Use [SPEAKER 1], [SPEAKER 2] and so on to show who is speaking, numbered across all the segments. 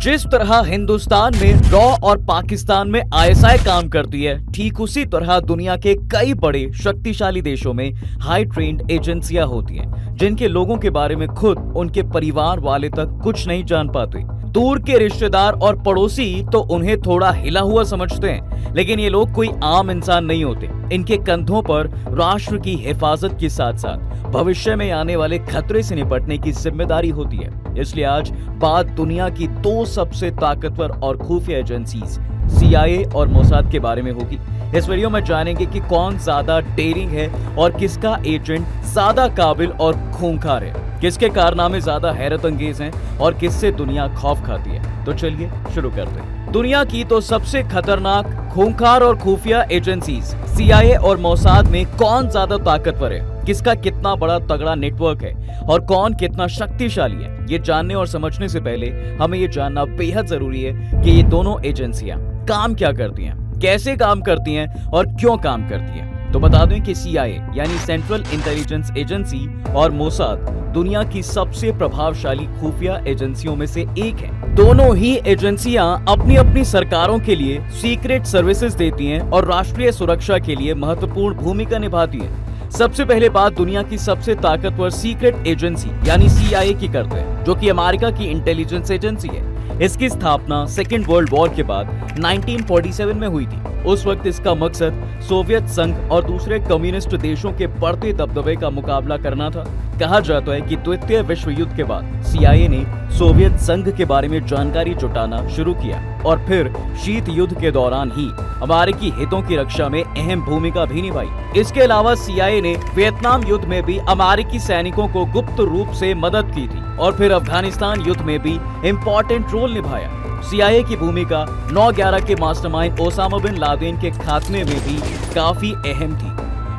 [SPEAKER 1] जिस तरह हिंदुस्तान में रॉ और पाकिस्तान में आईएसआई काम करती है, ठीक उसी तरह दुनिया के कई बड़े शक्तिशाली देशों में हाई ट्रेन्ड एजेंसियां होती हैं, जिनके लोगों के बारे में खुद उनके परिवार वाले तक कुछ नहीं जान पाते। दूर के रिश्तेदार और पड़ोसी तो उन्हें थोड़ा हिला हुआ समझते हैं, लेकिन ये लोग कोई आम इंसान नहीं होते। इनके कंधों पर राष्ट्र की हिफाजत के साथ साथ भविष्य में आने वाले खतरे से निपटने की जिम्मेदारी होती है। इसलिए आज बात दुनिया की दो सबसे ताकतवर और खुफिया एजेंसीज CIA और मोसाद के बारे में होगी। इस वीडियो में जानेंगे कि कौन ज्यादा डेयरिंग है और किसका एजेंट ज्यादा काबिल और खूंखार है, किसके कारनामे ज्यादा हैरत अंगेज हैं और किससे दुनिया खौफ खाती है। तो चलिए शुरू करते हैं। दुनिया की तो सबसे खतरनाक, खूंखार और खुफिया एजेंसीज CIA और मोसाद में कौन ज्यादा ताकतवर है, किसका कितना बड़ा तगड़ा नेटवर्क है और कौन कितना शक्तिशाली है, ये जानने और समझने से पहले हमें ये जानना बेहद जरूरी है कि ये दोनों एजेंसियां काम क्या करती हैं, कैसे काम करती हैं और क्यों काम करती हैं। तो बता दें कि CIA यानी सेंट्रल इंटेलिजेंस एजेंसी और मोसाद दुनिया की सबसे प्रभावशाली खुफिया एजेंसियों में से एक है। दोनों ही एजेंसियां अपनी अपनी सरकारों के लिए सीक्रेट सर्विसेज देती हैं और राष्ट्रीय सुरक्षा के लिए महत्वपूर्ण भूमिका निभाती हैं। सबसे पहले बात दुनिया की सबसे ताकतवर सीक्रेट एजेंसी यानी CIA की करते हैं, जो कि अमेरिका की इंटेलिजेंस एजेंसी है। इसकी स्थापना सेकेंड वर्ल्ड वॉर के बाद 1947 में हुई थी। उस वक्त इसका मकसद सोवियत संघ और दूसरे कम्युनिस्ट देशों के बढ़ते दबदबे का मुकाबला करना था। कहा जाता है कि द्वितीय विश्व युद्ध के बाद CIA ने सोवियत संघ के बारे में जानकारी जुटाना शुरू किया और फिर शीत युद्ध के दौरान ही अमेरिकी हितों की रक्षा में अहम भूमिका भी निभाई। इसके अलावा CIA ने वियतनाम युद्ध में भी अमेरिकी सैनिकों को गुप्त रूप से मदद की थी और फिर अफगानिस्तान युद्ध में भी इम्पोर्टेंट रोल निभाया। CIA की भूमिका 9/11 के मास्टरमाइंड ओसामा बिन लादेन के खात्मे में भी काफी अहम थी।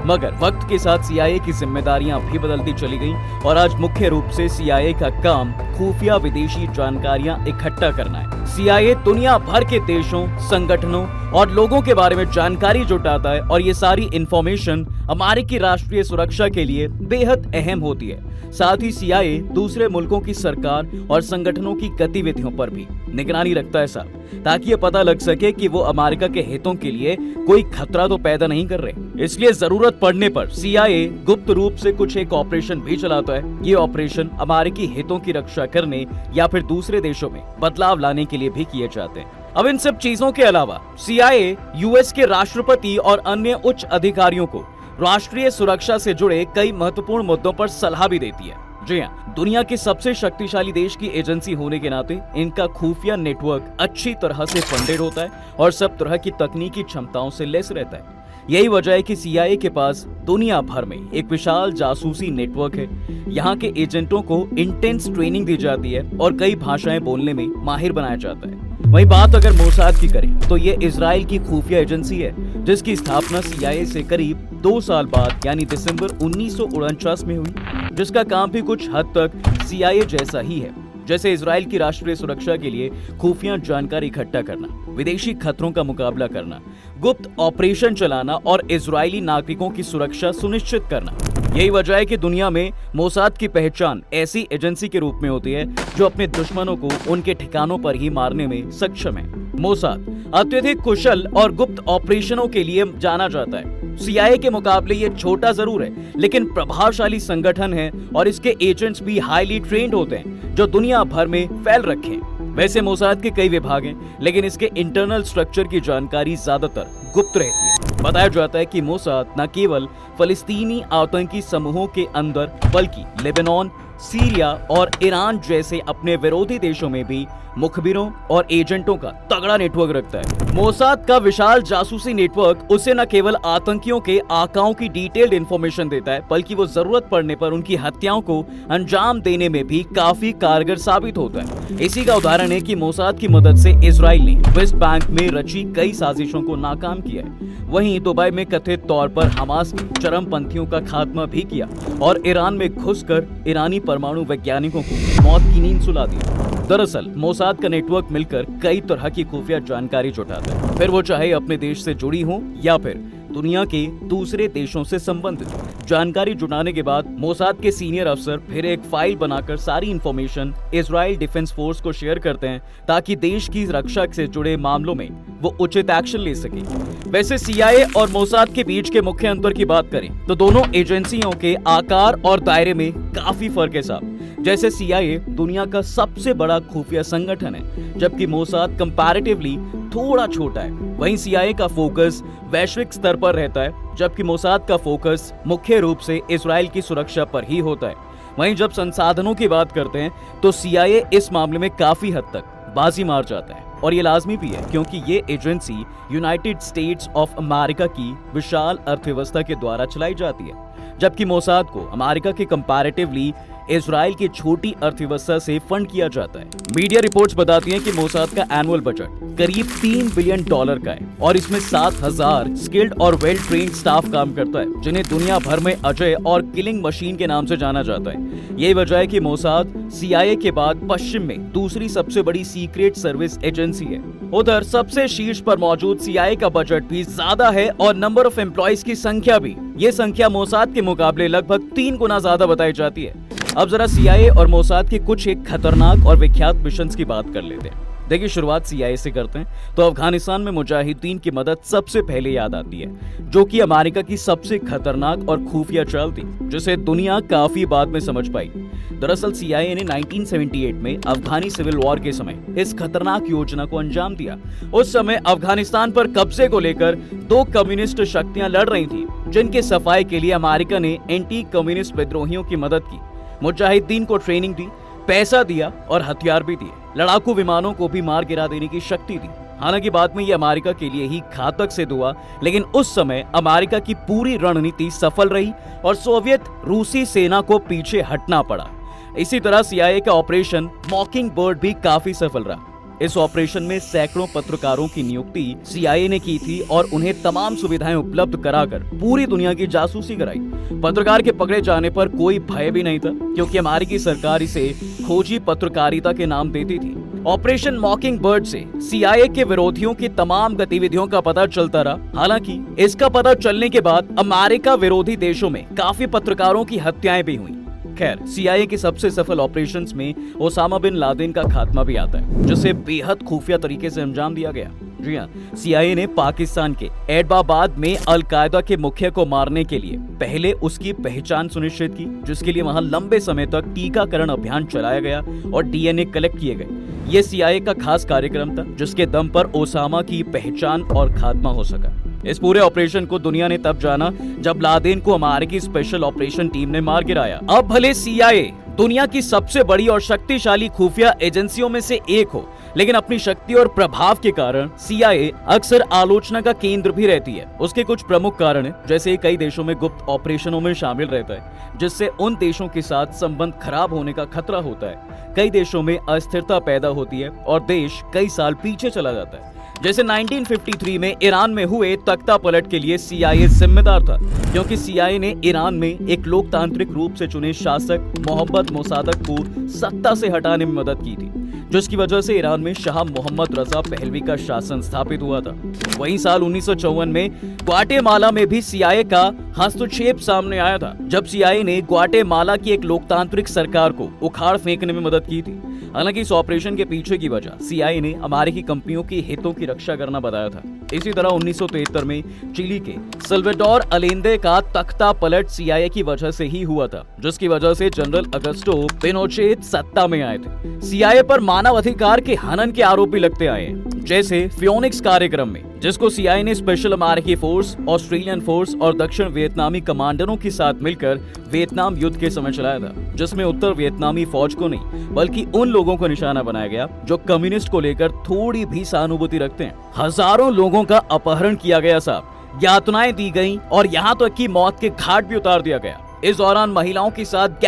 [SPEAKER 1] मगर वक्त के साथ CIA की जिम्मेदारियां भी बदलती चली गईं और आज मुख्य रूप से CIA का काम खुफिया विदेशी जानकारियां इकट्ठा करना है। CIA दुनिया भर के देशों, संगठनों और लोगों के बारे में जानकारी जुटाता है और ये सारी इंफॉर्मेशन अमेरिकी राष्ट्रीय सुरक्षा के लिए बेहद अहम होती है। साथ ही CIA दूसरे मुल्कों की सरकार और संगठनों की गतिविधियों पर भी निगरानी रखता है साहब, ताकि ये पता लग सके कि वो अमेरिका के हितों के लिए कोई खतरा तो पैदा नहीं कर रहे। इसलिए जरूरत पड़ने पर CIA गुप्त रूप से कुछ एक ऑपरेशन भी चलाता है। ये ऑपरेशन अमेरिकी हितों की रक्षा करने या फिर दूसरे देशों में बदलाव लाने के लिए भी किए जाते हैं। अब इन सब चीजों के अलावा CIA US के राष्ट्रपति और अन्य उच्च अधिकारियों को राष्ट्रीय सुरक्षा से जुड़े कई महत्वपूर्ण मुद्दों पर सलाह भी देती है। जी हाँ, दुनिया के सबसे शक्तिशाली देश की एजेंसी होने के नाते इनका खुफिया नेटवर्क अच्छी तरह से फंडेड होता है और सब तरह की तकनीकी क्षमताओं से लैस रहता है। यही वजह है कि CIA के पास दुनिया भर में एक विशाल जासूसी नेटवर्क है। यहाँ के एजेंटों को इंटेंस ट्रेनिंग दी जाती है और कई भाषाएं बोलने में माहिर बनाया जाता है। वहीं बात अगर मोसाद की करें तो ये इजराइल की खुफिया एजेंसी है, जिसकी स्थापना CIA से करीब 2 साल बाद यानी दिसंबर 1949 में हुई, जिसका काम भी कुछ हद तक CIA जैसा ही है, जैसे इजराइल की राष्ट्रीय सुरक्षा के लिए खुफिया जानकारी इकट्ठा करना, विदेशी खतरों का मुकाबला करना, गुप्त ऑपरेशन चलाना और इजरायली नागरिकों की सुरक्षा सुनिश्चित करना। यही वजह है कि दुनिया में मोसाद की पहचान ऐसी एजेंसी के रूप में होती है जो अपने दुश्मनों को उनके ठिकानों पर ही मारने में सक्षम है। मोसाद अत्यधिक कुशल और गुप्त ऑपरेशनों के लिए जाना जाता है। CIA के मुकाबले ये छोटा जरूर है, लेकिन प्रभावशाली संगठन है और इसके एजेंट्स भी हाईली ट्रेन्ड होते हैं, जो दुनिया भर में फैल रखे हैं। वैसे मोसाद के कई विभाग हैं, लेकिन इसके इंटरनल स्ट्रक्चर की जानकारी ज्यादातर गुप्त रहती है। बताया जाता है कि मोसाद न केवल फलस्तीनी आतंकी समूहों के अंदर, बल्कि लेबनान, सीरिया और ईरान जैसे अपने विरोधी देशों में भी मुखबिरों और एजेंटों का तगड़ा नेटवर्क रखता है। मोसाद का विशाल जासूसी नेटवर्क उसे न केवल आतंकियों के आकाओं की डिटेल्ड इंफॉर्मेशन देता है, बल्कि वो जरूरत पड़ने पर उनकी हत्याओं को अंजाम देने में भी काफी कारगर साबित होता है। इसी का उदाहरण है कि मोसाद की मदद से इजराइल ने वेस्ट बैंक में रची कई साजिशों को नाकाम किया है। वहीं दुबई में कथित तौर पर हमास के चरमपंथियों का खात्मा भी किया और ईरान में घुसकर ईरानी परमाणु वैज्ञानिकों को मौत की नींद सुला दी। दरअसल मोसाद का नेटवर्क मिलकर कई तरह की खुफिया जानकारी जुटाता है, फिर वो चाहे अपने देश से जुड़ी हो या फिर दुनिया के दूसरे देशों से संबंधित जानकारी जुटाने के बाद मोसाद के सीनियर अफसर फिर एक फाइल बनाकर सारी इंफॉर्मेशन इजराइल डिफेंस फोर्स को शेयर करते हैं ताकि देश की रक्षा से जुड़े मामलों में वो उचित एक्शन ले सके। वैसे CIA और मोसाद के बीच के मुख्य अंतर की बात करें तो दोनों एजेंसियों के आकार और दायरे में काफी फर्क है साहब। जैसे CIA दुनिया का सबसे बड़ा खुफिया संगठन है, जबकि मोसाद कंपैरेटिवली थोड़ा छोटा है। वहीं CIA का फोकस वैश्विक स्तर पर रहता है, जबकि मोसाद का फोकस मुख्य रूप से इजराइल की सुरक्षा पर ही होता है। वहीं जब संसाधनों की बात करते हैं तो CIA इस मामले में काफी हद तक बाजी मार जाता है, और ये लाजमी भी है क्योंकि ये agency United states of America की विशाल अर्थव्यवस्था के द्वारा चलाई जाती है, जबकि मोसाद को अमेरिका के कंपैरेटिवली इजराइल की छोटी अर्थव्यवस्था से फंड किया जाता है। मीडिया रिपोर्ट्स बताती हैं कि मोसाद का एनुअल बजट करीब $3 बिलियन का है और इसमें 7,000 स्किल्ड और वेल ट्रेन्ड स्टाफ काम करता है, जिन्हें दुनिया भर में अजय और किलिंग मशीन के नाम से जाना जाता है। यही वजह है कि मोसाद CIA के बाद पश्चिम में दूसरी सबसे बड़ी सीक्रेट सर्विस एजेंसी है। उधर सबसे शीर्ष पर मौजूद CIA का बजट भी ज्यादा है और नंबर ऑफ एम्प्लॉइज की संख्या भी। ये संख्या मोसाद के मुकाबले लगभग 3 गुना ज्यादा बताई जाती है। अब जरा CIA और मोसाद के कुछ एक खतरनाक और विख्यात मिशंस की बात कर लेते हैं। देखिए, शुरुआत CIA से करते हैं तो अफगानिस्तान में मुजाहिदीन की मदद सबसे पहले याद आती है, जो कि अमेरिका की सबसे खतरनाक और खुफिया चाल थी, जिसे दुनिया काफी बाद में समझ पाई। दरअसल CIA ने 1978 में अफगानी सिविल वॉर के समय इस खतरनाक योजना को अंजाम दिया। उस समय अफगानिस्तान पर कब्जे को लेकर 2 कम्युनिस्ट शक्तियां लड़ रही थी, जिनके सफाई के लिए अमेरिका ने एंटी कम्युनिस्ट विद्रोहियों की मदद की, मुजाहिदीन को ट्रेनिंग दी, पैसा दिया और हथियार भी दिए। लड़ाकू विमानों को भी मार गिरा देने की शक्ति दी। हालांकि बाद में ये अमेरिका के लिए ही घातक सिद्ध हुआ, लेकिन उस समय अमेरिका की पूरी रणनीति सफल रही और सोवियत रूसी सेना को पीछे हटना पड़ा। इसी तरह CIA का ऑपरेशन मॉकिंग बर्ड भी काफी सफल रहा। इस ऑपरेशन में सैकड़ों पत्रकारों की नियुक्ति CIA ने की थी और उन्हें तमाम सुविधाएं उपलब्ध कराकर पूरी दुनिया की जासूसी कराई। पत्रकार के पकड़े जाने पर कोई भय भी नहीं था, क्योंकि अमेरिकी सरकार इसे खोजी पत्रकारिता के नाम देती थी। ऑपरेशन मॉकिंग बर्ड से CIA के विरोधियों की तमाम गतिविधियों का पता चलता रहा। हालांकि इसका पता चलने के बाद अमेरिका विरोधी देशों में काफी पत्रकारों की हत्याएं भी हुई। खैर, CIA के सबसे सफल ऑपरेशंस में ओसामा बिन लादेन का खात्मा भी आता है, जिसे बेहद खुफिया तरीके से अंजाम दिया गया। जी हाँ, CIA ने पाकिस्तान के एडबाबाद में अलकायदा के मुखिया को मारने के लिए पहले उसकी पहचान सुनिश्चित की, जिसके लिए वहां लंबे समय तक टीकाकरण अभियान चलाया गया और DNA कलेक्ट किए गए। ये CIA का खास कार्यक्रम था, जिसके दम पर ओसामा की पहचान और खात्मा हो सका। इस पूरे ऑपरेशन को दुनिया ने तब जाना जब लादेन को अमेरिकी स्पेशल ऑपरेशन टीम ने मार गिराया। अब भले CIA दुनिया की सबसे बड़ी और शक्तिशाली खुफिया एजेंसियों में से एक हो, लेकिन अपनी शक्ति और प्रभाव के कारण CIA अक्सर आलोचना का केंद्र भी रहती है। उसके कुछ प्रमुख कारण हैं, जैसे कई देशों में गुप्त ऑपरेशनों में शामिल रहता है, जिससे उन देशों के साथ संबंध खराब होने का खतरा होता है। कई देशों में अस्थिरता पैदा होती है और देश कई साल पीछे चला जाता है। जैसे 1953 में ईरान में हुए तख्ता पलट के लिए CIA जिम्मेदार था, क्योंकि CIA ने ईरान में एक लोकतांत्रिक रूप से चुने शासक मोहम्मद मोसादक को सत्ता से हटाने में मदद की थी, जिसकी वजह से ईरान में शाह मोहम्मद रजा पहलवी का शासन स्थापित हुआ था। वहीं साल 1954 में ग्वाटेमाला में भी CIA का हस्तक्षेप सामने आया था, जब CIA ने ग्वाटेमाला की एक लोकतांत्रिक सरकार को उखाड़ फेंकने में मदद की थी। हालांकि इस ऑपरेशन के पीछे की वजह CIA ने अमेरिकी कंपनियों की हितों की रक्षा करना बताया था। इसी तरह 1973 में चिली के सल्वाडोर अलेंदे का तख्ता पलट CIA की वजह से ही हुआ था, जिसकी वजह से जनरल अगस्टो पिनोचेट सत्ता में आए थे। CIA पर मानव अधिकार के हनन के आरोप भी लगते आए, जैसे फियोनिक्स कार्यक्रम में, जिसको CIA ने स्पेशल अमेरिकी फोर्स, ऑस्ट्रेलियन फोर्स और दक्षिण वियतनामी कमांडरों के साथ मिलकर वियतनाम युद्ध के समय चलाया था, जिसमें उत्तर वियतनामी फौज को नहीं बल्कि उन लोगों को निशाना बनाया गया जो कम्युनिस्ट को लेकर थोड़ी भी सहानुभूति रखते हैं। हजारों लोगों का अपहरण किया गया साहब, यातनाएं दी गईं और यहाँ तक कि मौत के घाट भी उतार दिया गया। इस दौरान महिलाओं के साथ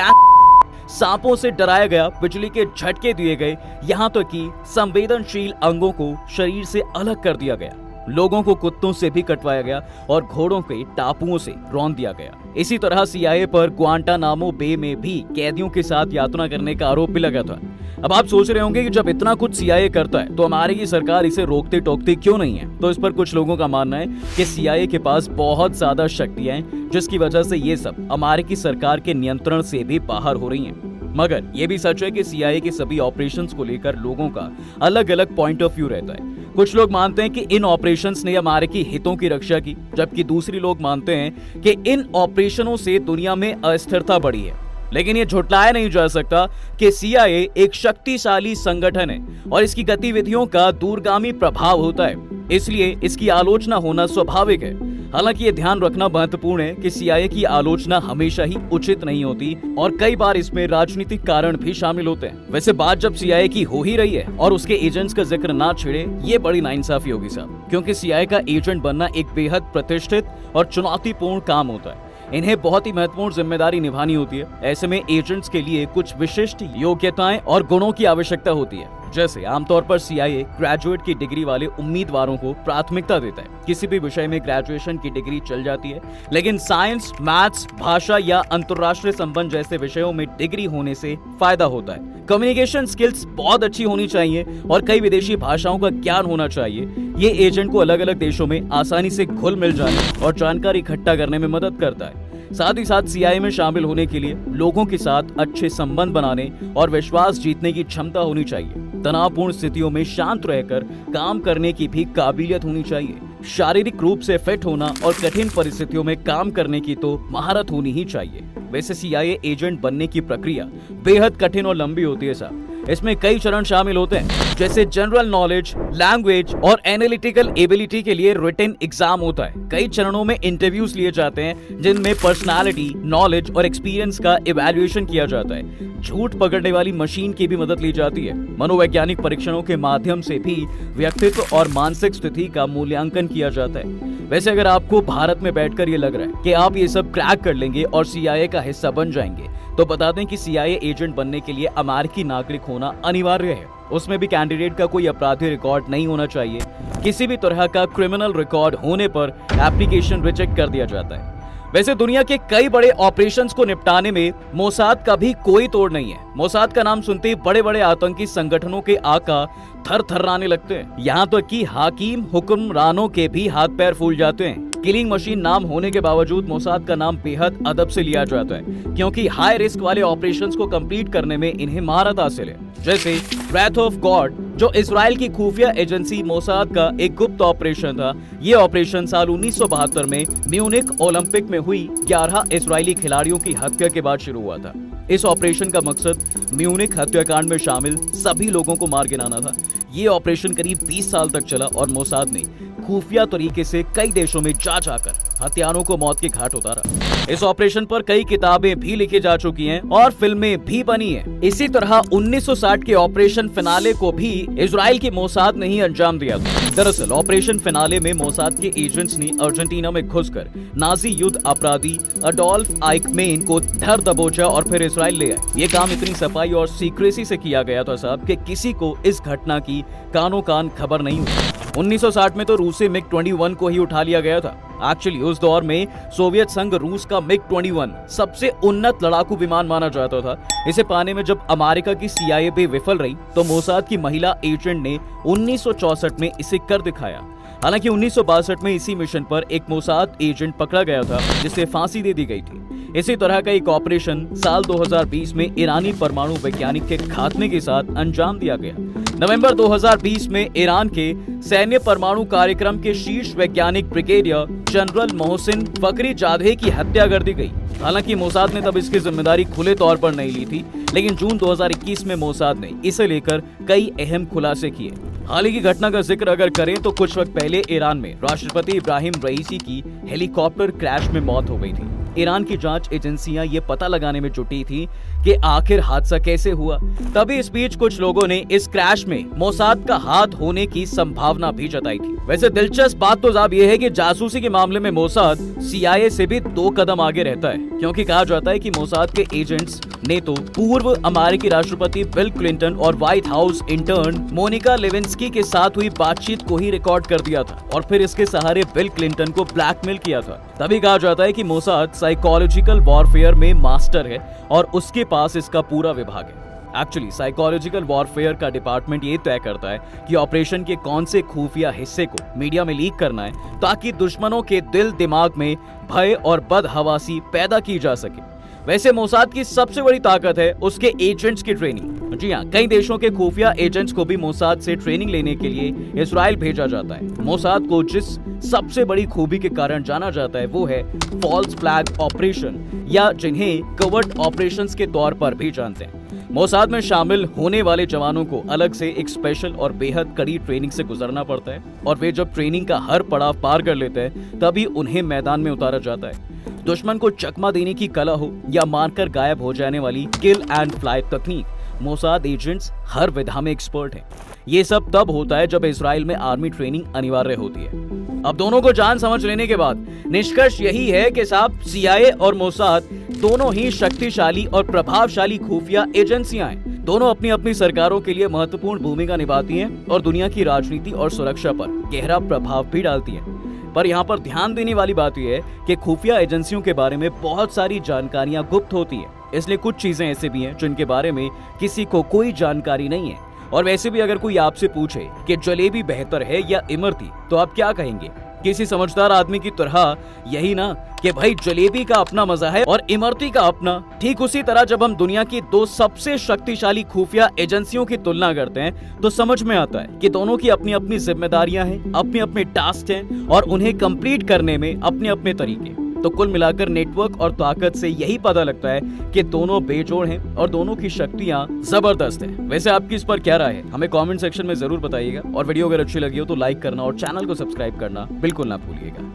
[SPEAKER 1] सांपों से डराया गया, बिजली के झटके दिए गए, यहाँ तक कि संवेदनशील अंगों को शरीर से अलग कर दिया गया। लोगों को कुत्तों से भी कटवाया गया और घोड़ों के टापुओं से रौंद दिया गया। इसी तरह CIA पर ग्वांटानामो बे में भी कैदियों के साथ यातना करने का आरोप भी लगा था। अब आप सोच रहे होंगे कि जब इतना कुछ CIA करता है तो हमारी की सरकार इसे रोकती टोकती क्यों नहीं है? तो इस पर कुछ लोगों का मानना है कि CIA के पास बहुत ज्यादा शक्तियां हैं, जिसकी वजह से ये सब अमेरिकी सरकार के नियंत्रण से भी बाहर हो रही हैं। मगर ये भी सच है कि CIA के सभी ऑपरेशंस को लेकर लोगों का अलग अलग पॉइंट ऑफ व्यू रहता है। कुछ लोग मानते हैं कि इन ऑपरेशंस ने अमेरिकी हितों की रक्षा की, जबकि दूसरी लोग मानते हैं कि इन ऑपरेशनों से दुनिया में अस्थिरता बढ़ी है। लेकिन ये झुटलाया नहीं जा सकता कि CIA एक शक्तिशाली संगठन है और इसकी गतिविधियों का दूरगामी प्रभाव होता है, इसलिए इसकी आलोचना होना स्वाभाविक है। हालांकि ये ध्यान रखना महत्वपूर्ण है कि CIA की आलोचना हमेशा ही उचित नहीं होती और कई बार इसमें राजनीतिक कारण भी शामिल होते हैं। वैसे बात जब CIA की हो ही रही है और उसके एजेंट्स का जिक्र ना छिड़े, ये बड़ी नाइंसाफी होगी साहब, क्योंकि CIA का एजेंट बनना एक बेहद प्रतिष्ठित और चुनौतीपूर्ण काम होता है। इन्हें बहुत ही महत्वपूर्ण जिम्मेदारी निभानी होती है। ऐसे में एजेंट्स के लिए कुछ विशिष्ट योग्यताएं और गुणों की आवश्यकता होती है। जैसे आमतौर पर CIA ग्रेजुएट की डिग्री वाले उम्मीदवारों को प्राथमिकता देता है। किसी भी विषय में ग्रेजुएशन की डिग्री चल जाती है, लेकिन साइंस, मैथ्स, भाषा या अंतर्राष्ट्रीय संबंध जैसे विषयों में डिग्री होने से फायदा होता है। कम्युनिकेशन स्किल्स बहुत अच्छी होनी चाहिए और कई विदेशी भाषाओं का ज्ञान होना चाहिए। ये एजेंट को अलग अलग देशों में आसानी से घुल मिल जाने और जानकारी इकट्ठा करने में मदद करता है। साथ ही साथ CIA में शामिल होने के लिए लोगों के साथ अच्छे संबंध बनाने और विश्वास जीतने की क्षमता होनी चाहिए। तनावपूर्ण स्थितियों में शांत रहकर काम करने की भी काबिलियत होनी चाहिए। शारीरिक रूप से फिट होना और कठिन परिस्थितियों में काम करने की तो महारत होनी ही चाहिए। वैसे CIA एजेंट बनने की प्रक्रिया बेहद कठिन और लंबी होती है साहब। इसमें कई चरण शामिल होते हैं, जैसे जनरल नॉलेज, लैंग्वेज और एनालिटिकल एबिलिटी के लिए रिटन एग्जाम होता है। कई चरणों में इंटरव्यूज लिए जाते हैं, जिनमें पर्सनालिटी, नॉलेज और एक्सपीरियंस का इवैल्यूएशन किया जाता है। झूठ पकड़ने वाली मशीन की भी मदद ली जाती है। मनोवैज्ञानिक परीक्षणों के माध्यम से भी व्यक्तित्व और मानसिक स्थिति का मूल्यांकन किया जाता है। वैसे अगर आपको भारत में बैठकर ये लग रहा है कि आप ये सब क्रैक कर लेंगे और CIA का हिस्सा बन जाएंगे, तो बता दें कि CIA एजेंट बनने के लिए अमेरिकी नागरिक होना अनिवार्य है। उसमें भी कैंडिडेट का कोई अपराधी रिकॉर्ड नहीं होना चाहिए। किसी भी तरह का क्रिमिनल रिकॉर्ड होने पर एप्लीकेशन रिजेक्ट कर दिया जाता है। वैसे दुनिया के कई बड़े ऑपरेशंस को निपटाने में मोसाद का भी कोई तोड़ नहीं है। मोसाद का नाम सुनते ही बड़े बड़े आतंकी संगठनों के आका थर थर्राने लगते हैं। यहाँ तो कि हाकिम हुक्मरानों के भी हाथ पैर फूल जाते हैं। किलिंग मशीन नाम होने के बावजूद मोसाद का नाम बेहद अदब से लिया जाता है, क्योंकि हाई रिस्क वाले ऑपरेशंस को कंप्लीट करने में इन्हें महारत हासिल है। जैसे व्रेथ ऑफ गॉड, जो इजराइल की खुफिया एजेंसी मोसाद का एक गुप्त ऑपरेशन था। ये ऑपरेशन साल 1972 में म्यूनिख ओलंपिक में हुई 11 इजरायली खिलाड़ियों की हत्या के बाद शुरू हुआ था। इस ऑपरेशन का मकसद म्यूनिख हत्याकांड में शामिल सभी लोगों को मार गिराना था। ये ऑपरेशन करीब 20 साल तक चला और मोसाद ने खुफिया तरीके से कई देशों में जा जाकर हत्यारों को मौत के घाट उतारा। इस ऑपरेशन पर कई किताबें भी लिखी जा चुकी हैं और फिल्में भी बनी हैं। इसी तरह 1960 के ऑपरेशन फिनाले को भी इजराइल की मोसाद ने ही अंजाम दिया था। दरअसल ऑपरेशन फिनाले में मोसाद के एजेंट्स ने अर्जेंटीना में घुसकर नाजी युद्ध अपराधी अडोल्फ आइकमेन को धर दबोचा और फिर इजराइल ले आए। ये काम इतनी सफाई और सीक्रेसी से किया गया था साहब कि किसी को इस घटना की कानो कान खबर नहीं हुई। 1960 में तो रूसी MiG-21 को ही उठा लिया गया था। एक्चुअली उस दौर में सोवियत संघ रूस का MiG-21 सबसे उन्नत लड़ाकू विमान माना जाता था। इसे पाने में जब अमेरिका की CIA भी विफल रही, तो मोसाद की महिला एजेंट ने 1964 में इसे कर दिखाया। हालांकि 1962 में इसी मिशन पर एक मोसाद एजेंट पकड़ा गया था, जिसे फांसी दे दी गई थी। इसी तरह का एक ऑपरेशन साल 2020 में ईरानी परमाणु वैज्ञानिक के खात्मे के साथ अंजाम दिया गया। नवंबर 2020 में ईरान के सैन्य परमाणु कार्यक्रम के शीर्ष वैज्ञानिक ब्रिगेडियर जनरल मोहसिन फखरीजादे की हत्या कर दी गई। हालांकि मोसाद ने तब इसकी जिम्मेदारी खुले तौर पर नहीं ली थी, लेकिन जून 2021 में मोसाद ने इसे लेकर कई अहम खुलासे किए। हाल ही की घटना का जिक्र अगर करें तो कुछ वक्त पहले ईरान में राष्ट्रपति इब्राहिम रईसी की हेलीकॉप्टर क्रैश में मौत हो गई थी। ईरान की जांच एजेंसियां ये पता लगाने में जुटी थी कि आखिर हादसा कैसे हुआ। तभी इस बीच कुछ लोगों ने इस क्रैश में मोसाद का हाथ होने की संभावना भी जताई थी। वैसे दिलचस्प बात तो साहब ये है कि जासूसी के मामले में मोसाद CIA से भी 2 कदम आगे रहता है, क्योंकि कहा जाता है कि मोसाद के एजेंट्स ने तो पूर्व अमेरिकी राष्ट्रपति बिल क्लिंटन और white house intern Monika Lewinsky के साथ हुई बातचीत को ही रिकॉर्ड कर दिया था और फिर इसके सहारे बिल क्लिंटन को ब्लैकमेल किया था। तभी कहा जाता है कि मोसाद साइकोलॉजिकल वॉरफेयर में मास्टर है और उसके पास इसका पूरा विभाग है। एक्चुअली साइकोलॉजिकल वॉरफेयर का डिपार्टमेंट ये तय करता है कि ऑपरेशन के कौन से खुफिया हिस्से को मीडिया में लीक करना है ताकि दुश्मनों के दिल दिमाग में भय और बदहवासी पैदा की जा सके। वैसे मोसाद की सबसे बड़ी ताकत है उसके एजेंट्स की ट्रेनिंग। जी हाँ, कई देशों के खुफिया एजेंट्स को भी मोसाद से ट्रेनिंग लेने के लिए इजराइल भेजा जाता है। मोसाद को जिस सबसे बड़ी खूबी के कारण जाना जाता है वो है फॉल्स फ्लैग ऑपरेशन, या जिन्हें कवर्ट ऑपरेशंस के तौर पर भी जानते हैं। मोसाद में शामिल होने वाले जवानों को अलग से एक स्पेशल और बेहद कड़ी ट्रेनिंग से गुजरना पड़ता है और वे जब ट्रेनिंग का हर पड़ाव पार कर लेते हैं तभी उन्हें मैदान में उतारा जाता है। दुश्मन को चकमा देने की कला हो या मारकर गायब हो जाने वाली किल एंड फ्लाई तकनीक, मोसाद एजेंट्स हर विधा में एक्सपर्ट हैं। ये सब तब होता है जब इजराइल में आर्मी ट्रेनिंग अनिवार्य होती है। अब दोनों को जान समझ लेने के बाद निष्कर्ष यही है कि साहब CIA और मोसाद दोनों ही शक्तिशाली और प्रभावशाली खुफिया एजेंसियां हैं। दोनों अपनी अपनी सरकारों के लिए महत्वपूर्ण भूमिका निभाती हैं और दुनिया की राजनीति और सुरक्षा पर गहरा प्रभाव भी डालती हैं। पर यहाँ पर ध्यान देने वाली बात यह है कि खुफिया एजेंसियों के बारे में बहुत सारी जानकारियां गुप्त होती हैं, इसलिए कुछ चीजें ऐसे भी हैं जिनके बारे में किसी को कोई जानकारी नहीं है। और वैसे भी अगर कोई आपसे पूछे कि जलेबी बेहतर है या इमरती, तो आप क्या कहेंगे? किसी समझदार आदमी की तरह यही ना कि भाई जलेबी का अपना मजा है और इमरती का अपना। ठीक उसी तरह जब हम दुनिया की 2 सबसे शक्तिशाली खुफिया एजेंसियों की तुलना करते हैं तो समझ में आता है कि दोनों की अपनी अपनी जिम्मेदारियां हैं, अपने अपने टास्क हैं और उन्हें कंप्लीट करने में अपने अपने तरीके। तो कुल मिलाकर नेटवर्क और ताकत से यही पता लगता है कि दोनों बेजोड़ हैं और दोनों की शक्तियां जबरदस्त हैं। वैसे आपकी इस पर क्या राय है, हमें कमेंट सेक्शन में जरूर बताइएगा और वीडियो अगर अच्छी लगी हो तो लाइक करना और चैनल को सब्सक्राइब करना बिल्कुल ना भूलिएगा।